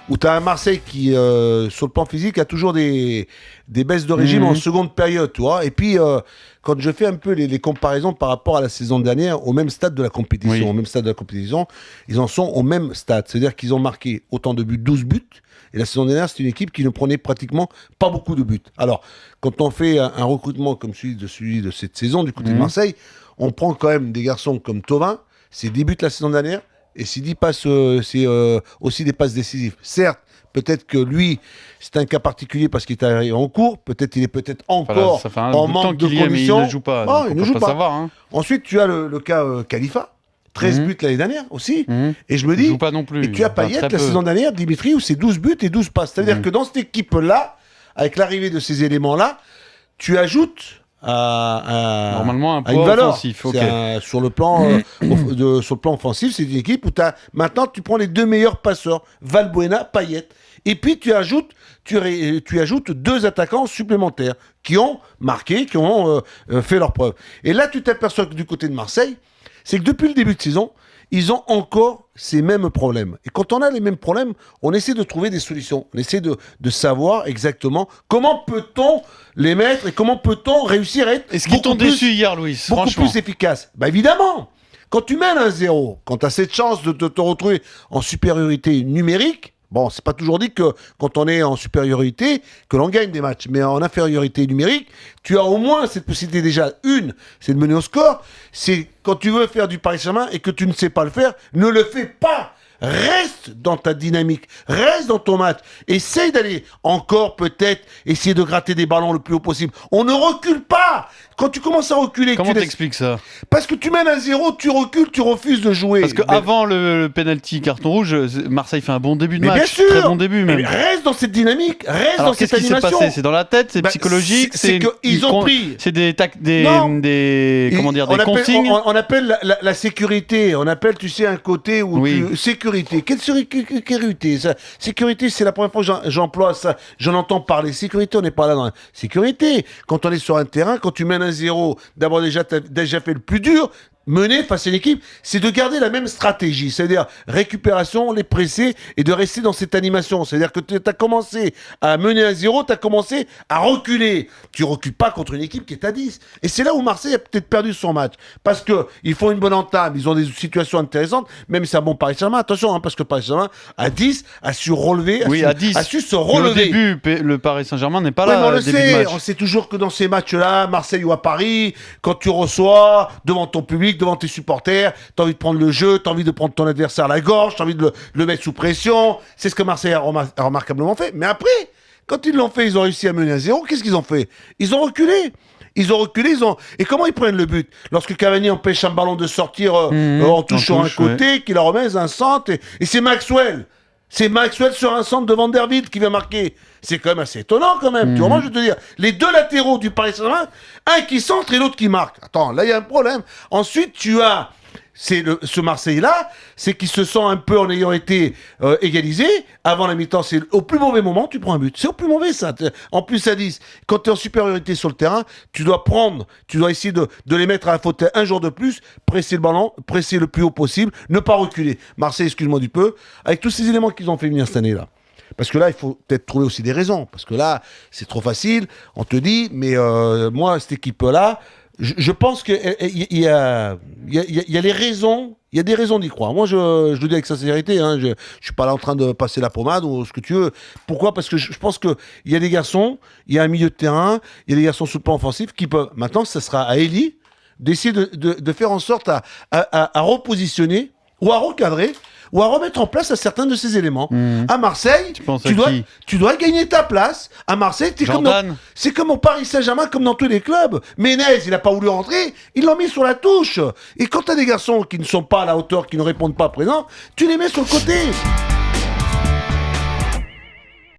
où tu as un Marseille qui, sur le plan physique, a toujours des baisses de régime en seconde période, tu vois. Et puis, quand je fais un peu les comparaisons par rapport à la saison dernière, au même stade de la compétition, ils en sont au même stade. C'est-à-dire qu'ils ont marqué autant de buts, 12 buts. Et la saison dernière, c'est une équipe qui ne prenait pratiquement pas beaucoup de buts. Alors, quand on fait un recrutement comme celui de cette saison du côté de Marseille, on prend quand même des garçons comme Thauvin, c'est débute la saison dernière, et Sidi passe, c'est aussi des passes décisives. Certes, peut-être que lui, c'est un cas particulier parce qu'il est arrivé en cours. Peut-être il est encore ça fait un en bout manque de temps de conditions. Il ne joue pas. Non, il ne joue pas. Savoir, hein. Ensuite, tu as le cas Khalifa. 13 buts l'année dernière aussi. Et je me dis, il joue pas non plus. Et tu as Payet la saison dernière, Dimitri, où c'est 12 buts et 12 passes. C'est-à-dire que dans cette équipe-là, avec l'arrivée de ces éléments-là, tu ajoutes normalement un une poids valeur. offensif. Sur le plan offensif, c'est une équipe où maintenant tu prends les deux meilleurs passeurs, Valbuena, Payet. Et puis tu ajoutes 2 attaquants supplémentaires qui ont marqué, qui ont fait leur preuve. Et là, tu t'aperçois que du côté de Marseille, c'est que depuis le début de saison, ils ont encore ces mêmes problèmes. Et quand on a les mêmes problèmes, on essaie de trouver des solutions. On essaie de savoir exactement comment peut-on les mettre et comment peut-on réussir à être Est-ce qu'ils t'ont déçu hier, Louis, beaucoup plus efficace. Bah évidemment, quand tu mènes 1-0, quand tu as cette chance de te retrouver en supériorité numérique, bon, c'est pas toujours dit que quand on est en supériorité, que l'on gagne des matchs. Mais en infériorité numérique, tu as au moins cette possibilité déjà. C'est de mener au score. C'est quand tu veux faire du Paris Saint-Germain et que tu ne sais pas le faire, ne le fais pas. Reste dans ta dynamique, reste dans ton match. Essaye d'aller encore peut-être essayer de gratter des ballons le plus haut possible. On ne recule pas. Quand tu commences à reculer... Comment t'expliques ça ? Parce que tu mènes 1-0, tu recules, tu refuses de jouer. Parce qu'avant le penalty carton rouge, Marseille fait un bon début de match. Bien sûr. Très bon début même. Mais reste dans cette dynamique, reste Alors, dans cette animation. Qu'est-ce qui s'est passé ? C'est dans la tête, c'est psychologique, c'est qu'ils ont pris... C'est des consignes. On appelle la sécurité, on appelle, tu sais, un côté où sécurité. Quelle sécurité ça ? Sécurité, c'est la première fois que j'emploie ça. J'en entends parler. Sécurité, on n'est pas là dans la sécurité. Quand on est sur un terrain, quand tu mènes 1-0, d'abord t'as déjà fait le plus dur. Mener face à une équipe, c'est de garder la même stratégie, c'est-à-dire récupération, les presser et de rester dans cette animation. C'est-à-dire que tu as commencé à mener 1-0, tu as commencé à reculer. Tu recules pas contre une équipe qui est à 10. Et c'est là où Marseille a peut-être perdu son match. Parce qu'ils font une bonne entame, ils ont des situations intéressantes, même si c'est un bon Paris Saint-Germain. Attention, parce que Paris Saint-Germain, à 10, a su relever, a su se relever. Mais au début, le Paris Saint-Germain n'est pas là. On le sait, on sait toujours que dans ces matchs-là, Marseille ou à Paris, quand tu reçois devant ton public, devant tes supporters, t'as envie de prendre le jeu, t'as envie de prendre ton adversaire à la gorge, t'as envie de le mettre sous pression. C'est ce que Marseille a remarquablement fait. Mais après, quand ils l'ont fait, ils ont réussi à mener 1-0. Qu'est-ce qu'ils ont fait ? Ils ont reculé. Et comment ils prennent le but ? Lorsque Cavani empêche un ballon de sortir en touche sur un côté, qu'il la remet un centre, et c'est Maxwell. C'est Maxwell sur un centre de Van der Wiel qui vient marquer. C'est quand même assez étonnant quand même. Tu vois, moi je veux te dire, les deux latéraux du Paris Saint-Germain, un qui centre et l'autre qui marque. Attends, là il y a un problème. Ensuite, tu as ce Marseille-là, c'est qu'il se sent un peu en ayant été égalisé. Avant la mi-temps, c'est au plus mauvais moment, tu prends un but. C'est au plus mauvais, ça. En plus, à 10, quand tu es en supériorité sur le terrain, tu dois essayer de les mettre à la faute un jour de plus, presser le ballon, presser le plus haut possible, ne pas reculer. Marseille, excuse-moi du peu, avec tous ces éléments qu'ils ont fait venir cette année-là. Parce que là, il faut peut-être trouver aussi des raisons. Parce que là, c'est trop facile. On te dit, mais moi, cette équipe-là, je pense qu'il y a les raisons. Il y a des raisons d'y croire. Moi, je le dis avec sincérité. Hein, je suis pas là en train de passer la pommade ou ce que tu veux. Pourquoi ? Parce que je pense qu'il y a des garçons, il y a un milieu de terrain, il y a des garçons sur le plan offensif qui peuvent... Maintenant, ça sera à Elie d'essayer de faire en sorte à repositionner ou à recadrer ou à remettre en place certains de ces éléments. À Marseille, tu dois gagner ta place. À Marseille, c'est comme au Paris Saint-Germain, comme dans tous les clubs. Ménez, il n'a pas voulu rentrer, ils l'ont mis sur la touche. Et quand tu as des garçons qui ne sont pas à la hauteur, qui ne répondent pas présents, tu les mets sur le côté.